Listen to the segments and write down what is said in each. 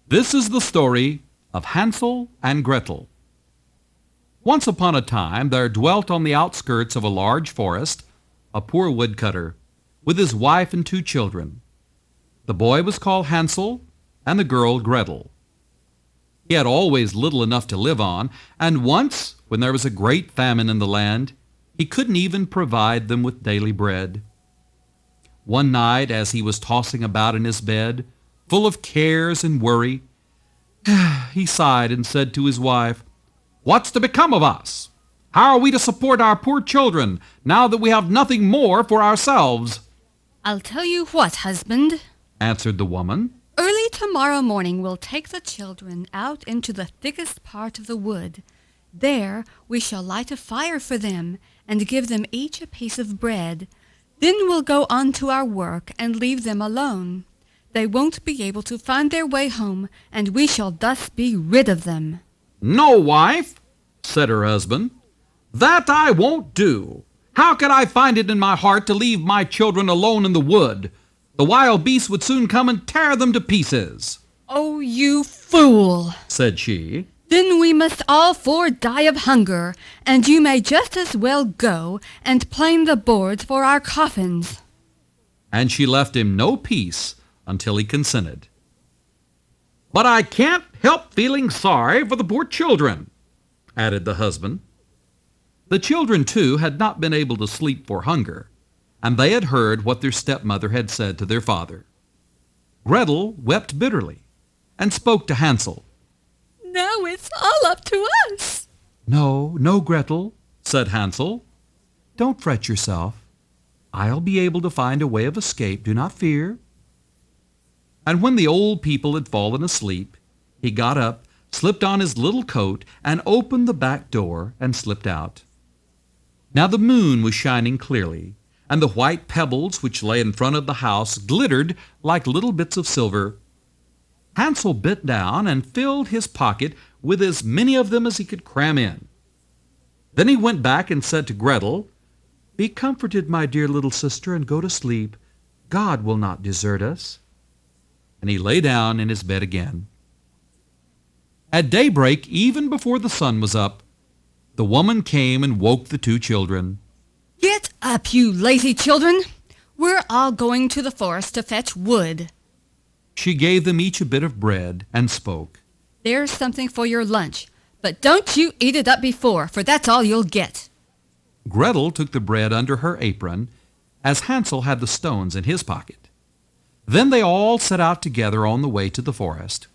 This is the story of Hansel and Gretel. Once upon a time there dwelt on the outskirts of a large forest a poor woodcutter with his wife and 2 children. The boy was called Hansel and the girl Gretel. He had always little enough to live on, and once, when there was a great famine in the land, he couldn't even provide them with daily bread. One night, as he was tossing about in his bed, full of cares and worry, he sighed and said to his wife, "What's to become of us? How are we to support our poor children now that we have nothing more for ourselves?" "I'll tell you what, husband," answered the woman. "early tomorrow morning we'll take the children out into the thickest part of the wood. There we shall light a fire for them and give them each a piece of bread. Then we'll go on to our work and leave them alone. They won't be able to find their way home, and we shall thus be rid of them." "No, wife," said her husband, "that I won't do. How could I find it in my heart to leave my children alone in the wood? The wild beasts would soon come and tear them to pieces." "Oh, you fool," said she. "Then we must all 4 die of hunger, and you may just as well go and plane the boards for our coffins." And she left him no peace until he consented. "But I can't help feeling sorry for the poor children," added the husband. The children, too, had not been able to sleep for hunger, and they had heard what their stepmother had said to their father. Gretel wept bitterly and spoke to Hansel. "Now it's all up to us." "No, no, Gretel," said Hansel. "Don't fret yourself. I'll be able to find a way of escape, do not fear." And when the old people had fallen asleep, he got up, slipped on his little coat, and opened the back door and slipped out. Now the moon was shining clearly, and the white pebbles which lay in front of the house glittered like little bits of silver. Hansel bent down and filled his pocket with as many of them as he could cram in. Then he went back and said to Gretel, "Be comforted, my dear little sister, and go to sleep. God will not desert us." And he lay down in his bed again. At daybreak, even before the sun was up, the woman came and woke the 2 children. "Get up, you lazy children. We're all going to the forest to fetch wood." She gave them each a bit of bread and spoke. "There's something for your lunch, but don't you eat it up before, for that's all you'll get." Gretel took the bread under her apron, as Hansel had the stones in his pocket. Then they all set out together on the way to the forest.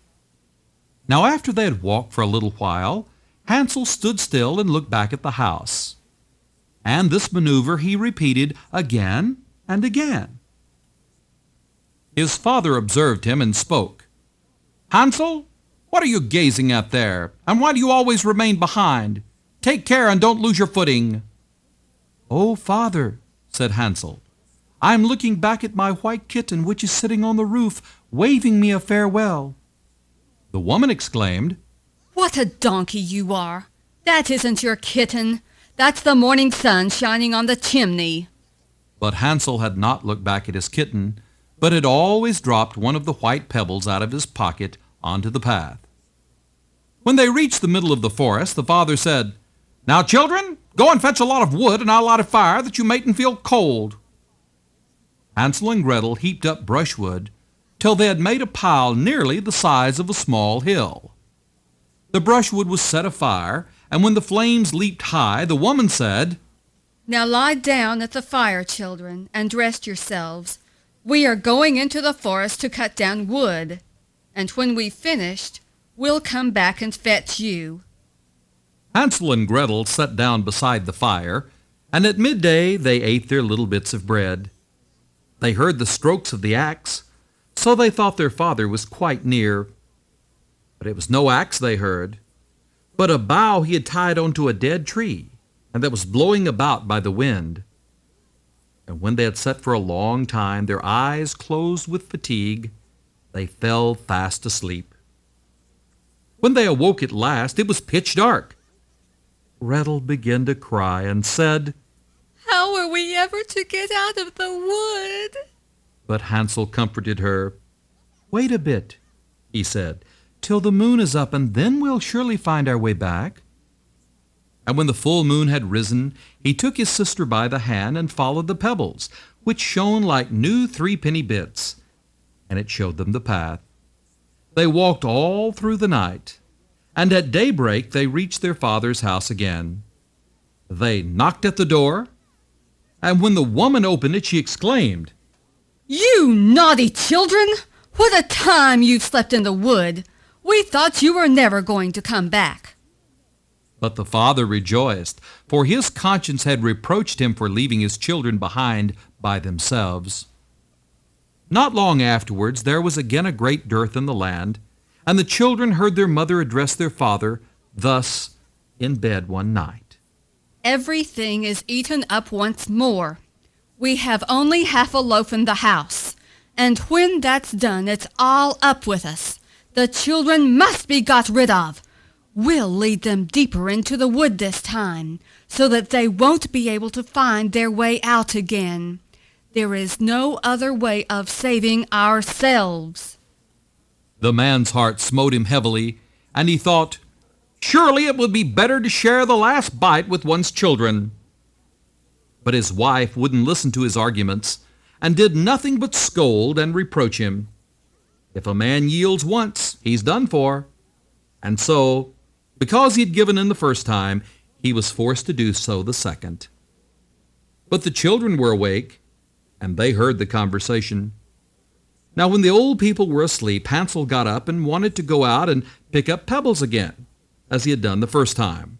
Now after they had walked for a little while, Hansel stood still and looked back at the house. And this maneuver he repeated again and again. His father observed him and spoke. "Hansel, what are you gazing at there? And why do you always remain behind? Take care and don't lose your footing." "Oh, father," said Hansel, "I'm looking back at my white kitten which is sitting on the roof, waving me a farewell." The woman exclaimed, "What a donkey you are! That isn't your kitten. That's the morning sun shining on the chimney." But Hansel had not looked back at his kitten, but had always dropped one of the white pebbles out of his pocket onto the path. When they reached the middle of the forest, the father said, "Now, children, go and fetch a lot of wood, and I'll light a fire that you mayn't feel cold." Hansel and Gretel heaped up brushwood till they had made a pile nearly the size of a small hill. The brushwood was set afire, and when the flames leaped high, the woman said, "Now lie down at the fire, children, and rest yourselves. We are going into the forest to cut down wood, and when we've finished, we'll come back and fetch you." Hansel and Gretel sat down beside the fire, and at midday they ate their little bits of bread. They heard the strokes of the axe, so they thought their father was quite near. But it was no axe they heard, but a bough he had tied onto a dead tree, and that was blowing about by the wind. And when they had sat for a long time, their eyes closed with fatigue, they fell fast asleep. When they awoke at last, it was pitch dark. Gretel began to cry and said, "How are we ever to get out of the wood?" But Hansel comforted her. "Wait a bit," he said. till the moon is up, and then we'll surely find our way back." And when the full moon had risen, he took his sister by the hand and followed the pebbles, which shone like new threepenny bits, and it showed them the path. They walked all through the night, and at daybreak they reached their father's house again. They knocked at the door, and when the woman opened it, she exclaimed, "You naughty children! What a time you've slept in the wood! We thought you were never going to come back." But the father rejoiced, for his conscience had reproached him for leaving his children behind by themselves. Not long afterwards there was again a great dearth in the land, and the children heard their mother address their father thus in bed one night. "Everything is eaten up once more. We have only half a loaf in the house, and when that's done, it's all up with us. The children must be got rid of. We'll lead them deeper into the wood this time, so that they won't be able to find their way out again. There is no other way of saving ourselves." The man's heart smote him heavily, and he thought, "Surely it would be better to share the last bite with one's children." But his wife wouldn't listen to his arguments, and did nothing but scold and reproach him. If a man yields once, he's done for. And so, because he had given in the first time, he was forced to do so the second. But the children were awake, and they heard the conversation. Now when the old people were asleep, Hansel got up and wanted to go out and pick up pebbles again, as he had done the first time.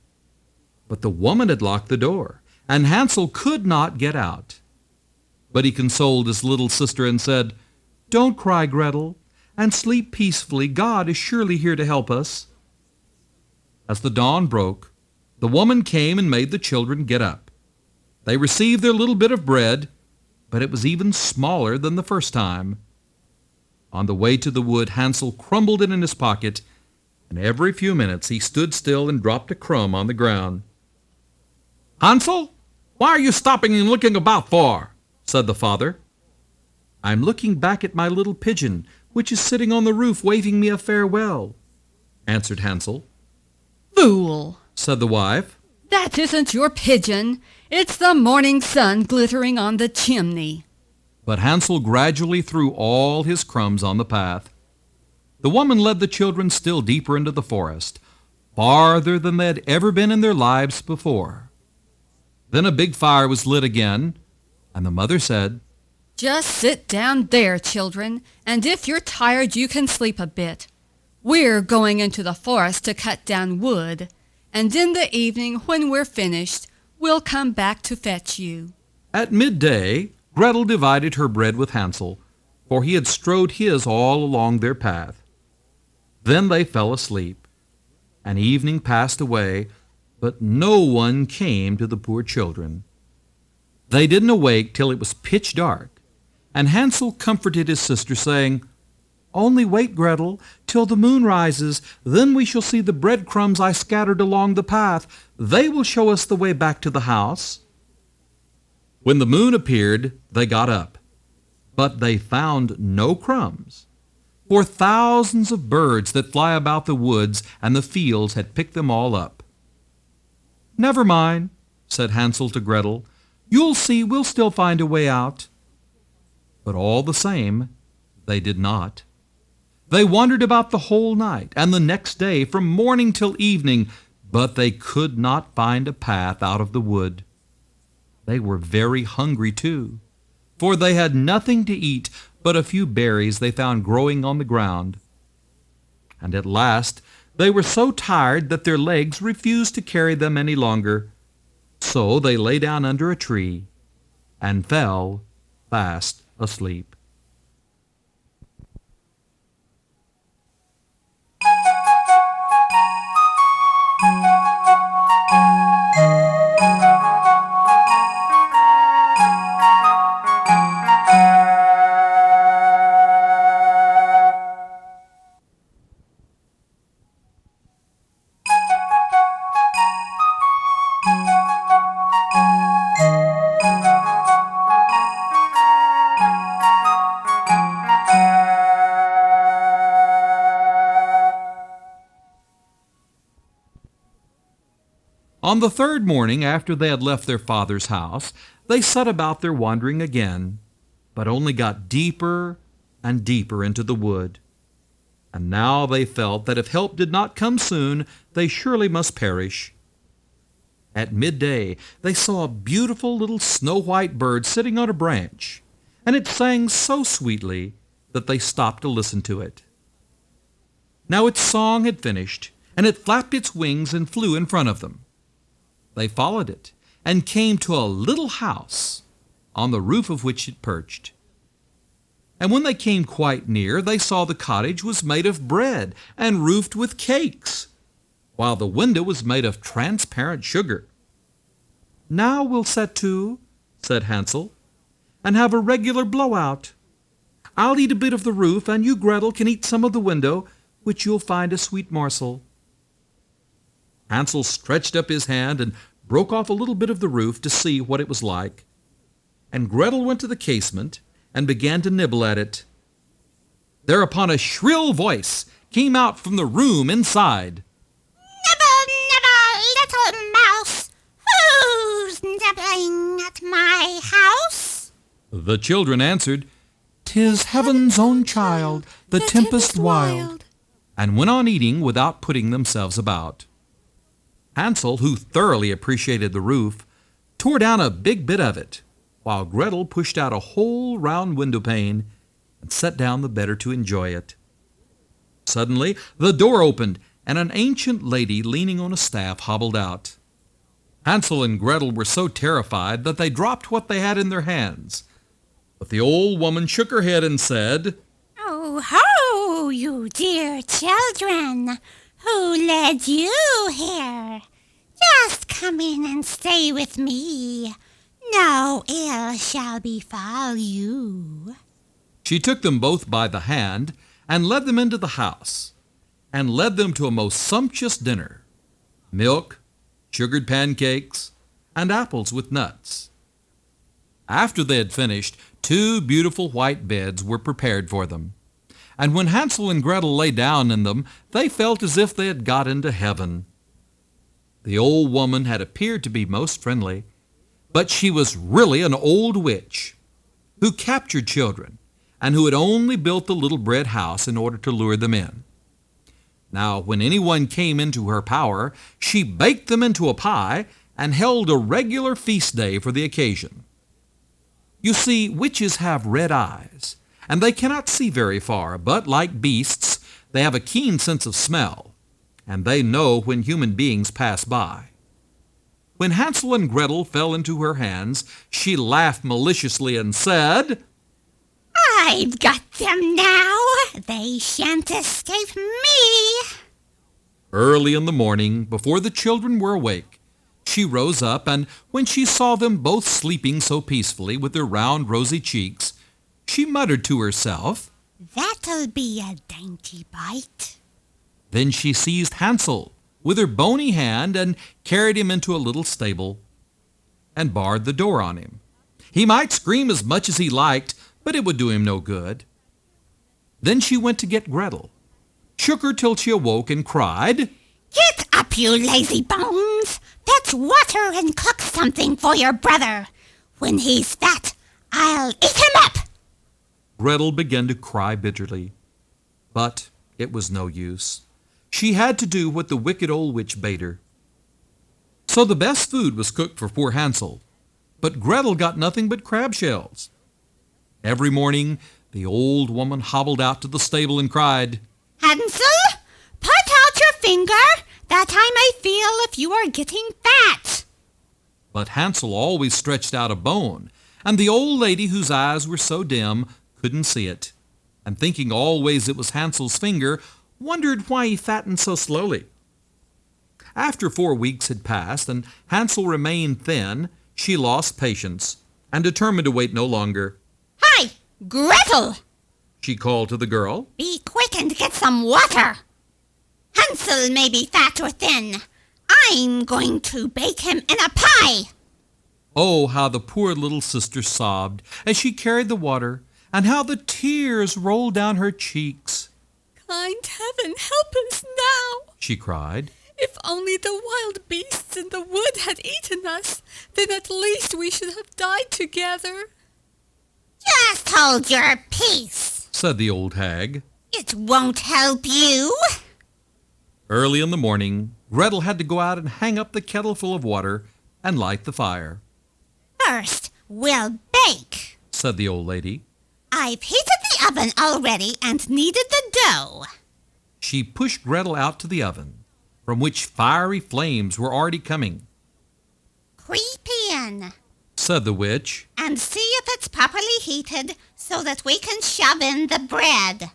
But the woman had locked the door, and Hansel could not get out. But he consoled his little sister and said, "Don't cry, Gretel, and sleep peacefully. God is surely here to help us." As the dawn broke, the woman came and made the children get up. They received their little bit of bread, but it was even smaller than the first time. On the way to the wood, Hansel crumbled it in his pocket, and every few minutes he stood still and dropped a crumb on the ground. "Hansel, why are you stopping and looking about for?" said the father. "I'm looking back at my little pigeon, which is sitting on the roof waving me a farewell," answered Hansel. "Fool," said the wife. "that isn't your pigeon. It's the morning sun glittering on the chimney." But Hansel gradually threw all his crumbs on the path. The woman led the children still deeper into the forest, farther than they had ever been in their lives before. Then a big fire was lit again, and the mother said, "Just sit down there, children, and if you're tired you can sleep a bit. We're going into the forest to cut down wood, and in the evening when we're finished, we'll come back to fetch you." At midday, Gretel divided her bread with Hansel, for he had strewed his all along their path. Then they fell asleep, and evening passed away, but no one came to the poor children. They didn't awake till it was pitch dark, and Hansel comforted his sister, saying, "Only wait, Gretel, till the moon rises. Then we shall see the breadcrumbs I scattered along the path. They will show us the way back to the house." When the moon appeared, they got up, but they found no crumbs, for thousands of birds that fly about the woods and the fields had picked them all up. "Never mind," said Hansel to Gretel. "You'll see we'll still find a way out." But all the same, they did not. They wandered about the whole night and the next day from morning till evening, but they could not find a path out of the wood. They were very hungry too, for they had nothing to eat but a few berries they found growing on the ground. And at last they were so tired that their legs refused to carry them any longer. So they lay down under a tree and fell fast asleep. On the third morning after they had left their father's house, they set about their wandering again, but only got deeper and deeper into the wood. And now they felt that if help did not come soon, they surely must perish. At midday, they saw a beautiful little snow-white bird sitting on a branch, and it sang so sweetly that they stopped to listen to it. Now its song had finished, and it flapped its wings and flew in front of them. They followed it and came to a little house, on the roof of which it perched. And when they came quite near, they saw the cottage was made of bread and roofed with cakes, while the window was made of transparent sugar. "Now we'll set to," said Hansel, "and have a regular blowout. I'll eat a bit of the roof, and you, Gretel, can eat some of the window, which you'll find a sweet morsel." Hansel stretched up his hand and broke off a little bit of the roof to see what it was like, and Gretel went to the casement and began to nibble at it. Thereupon a shrill voice came out from the room inside. "Nibble, nibble, little mouse, who's nibbling at my house?" The children answered, "'Tis heaven's own child, the tempest wild," and went on eating without putting themselves about. Hansel, who thoroughly appreciated the roof, tore down a big bit of it, while Gretel pushed out a whole round window pane and sat down the better to enjoy it. Suddenly the door opened, and an ancient lady leaning on a staff hobbled out. Hansel and Gretel were so terrified that they dropped what they had in their hands. But the old woman shook her head and said, "Oh, ho, you dear children! Who led you here? Just come in and stay with me. No ill shall befall you." She took them both by the hand and led them into the house, and led them to a most sumptuous dinner: milk, sugared pancakes, and apples with nuts. After they had finished, 2 beautiful white beds were prepared for them, and when Hansel and Gretel lay down in them, they felt as if they had got into heaven. The old woman had appeared to be most friendly, but she was really an old witch who captured children and who had only built the little bread house in order to lure them in. Now, when anyone came into her power, she baked them into a pie and held a regular feast day for the occasion. You see, witches have red eyes, and they cannot see very far, but like beasts, they have a keen sense of smell, and they know when human beings pass by. When Hansel and Gretel fell into her hands, she laughed maliciously and said, "I've got them now. They shan't escape me." Early in the morning, before the children were awake, she rose up, and when she saw them both sleeping so peacefully with their round rosy cheeks, she muttered to herself, "That'll be a dainty bite." Then she seized Hansel with her bony hand and carried him into a little stable and barred the door on him. He might scream as much as he liked, but it would do him no good. Then she went to get Gretel, shook her till she awoke, and cried, "Get up, you lazy bones! Fetch water and cook something for your brother. When he's fat, I'll eat him up." Gretel began to cry bitterly, but it was no use. She had to do what the wicked old witch bade her. So the best food was cooked for poor Hansel, but Gretel got nothing but crab shells. Every morning the old woman hobbled out to the stable and cried, "Hansel, put out your finger, that I may feel if you are getting fat." But Hansel always stretched out a bone, and the old lady, whose eyes were so dim, couldn't see it, and thinking always it was Hansel's finger, wondered why he fattened so slowly. After 4 weeks had passed and Hansel remained thin, she lost patience and determined to wait no longer. "Hi, Gretel! She called to the girl. Be quick and get some water. Hansel may be fat or thin. I'm going to bake him in a pie." Oh, how the poor little sister sobbed as she carried the water, and how the tears rolled down her cheeks. "Kind heaven, help us now!" She cried. If only the wild beasts in the wood had eaten us, then at least we should have died together. Just hold your peace, said the old hag. it won't help you. Early in the morning, Gretel had to go out and hang up the kettle full of water and light the fire. First, we'll bake, said the old lady. I've heated the oven already and kneaded the dough. She pushed Gretel out to the oven, from which fiery flames were already coming. Creep in Said the witch. and see if it's properly heated so that we can shove in the bread.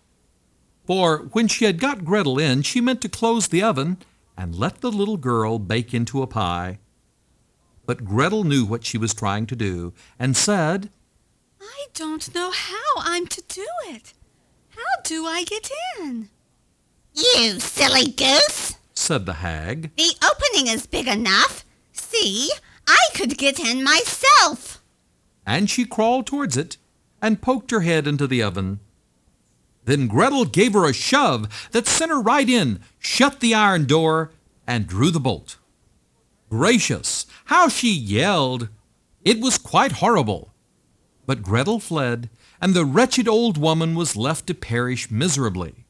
For when she had got Gretel in, she meant to close the oven and let the little girl bake into a pie. But Gretel knew what she was trying to do and said, I don't know how I'm to do it. How do I get in? You silly goose! said the hag. The opening is big enough. See, I could get in myself. And she crawled towards it and poked her head into the oven. Then Gretel gave her a shove that sent her right in, shut the iron door, and drew the bolt. Gracious, how she yelled! It was quite horrible. But Gretel fled, and the wretched old woman was left to perish miserably.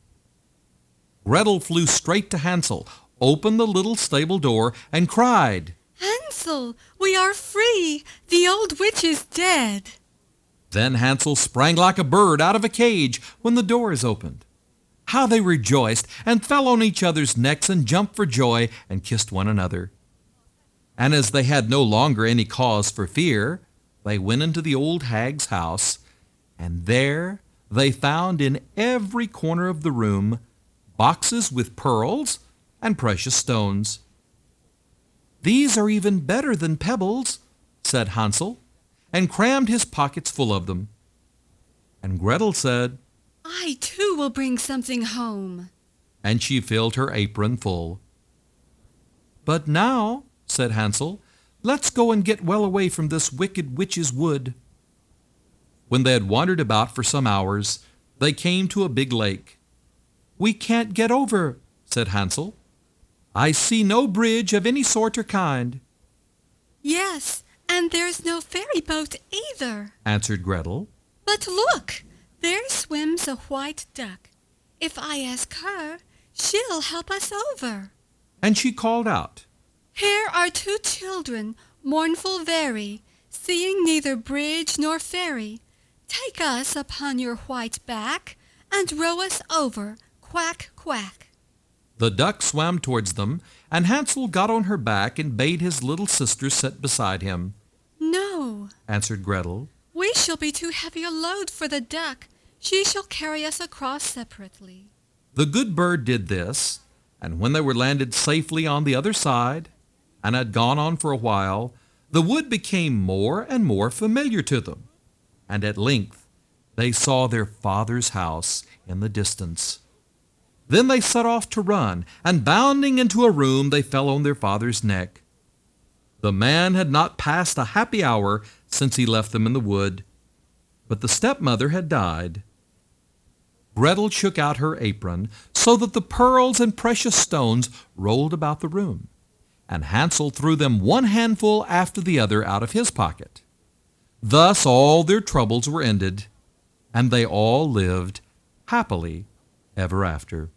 Gretel flew straight to Hansel, opened the little stable door, and cried, Hansel, we are free. The old witch is dead. Then Hansel sprang like a bird out of a cage when the door is opened. How they rejoiced and fell on each other's necks and jumped for joy and kissed one another. And as they had no longer any cause for fear, they went into the old hag's house, and there they found in every corner of the room boxes with pearls and precious stones. These are even better than pebbles, said Hansel, and crammed his pockets full of them. And Gretel said, I too will bring something home. and she filled her apron full. But now, said Hansel, let's go and get well away from this wicked witch's wood. When they had wandered about for some hours, they came to a big lake. We can't get over, said Hansel. I see no bridge of any sort or kind. Yes, and there's no ferry boat either. Answered Gretel. But look, there swims a white duck. If I ask her, she'll help us over. And she called out, Here are two children, mournful very, seeing neither bridge nor ferry. Take us upon your white back, and row us over, quack, quack. The duck swam towards them, and Hansel got on her back and bade his little sister sit beside him. No, Answered Gretel. we shall be too heavy a load for the duck. She shall carry us across separately. The good bird did this, and when they were landed safely on the other side, and had gone on for a while, the wood became more and more familiar to them, and at length they saw their father's house in the distance. Then they set off to run, and bounding into a room, they fell on their father's neck. The man had not passed a happy hour since he left them in the wood, but the stepmother had died. Gretel shook out her apron so that the pearls and precious stones rolled about the room, and Hansel threw them one handful after the other out of his pocket. Thus all their troubles were ended, and they all lived happily ever after.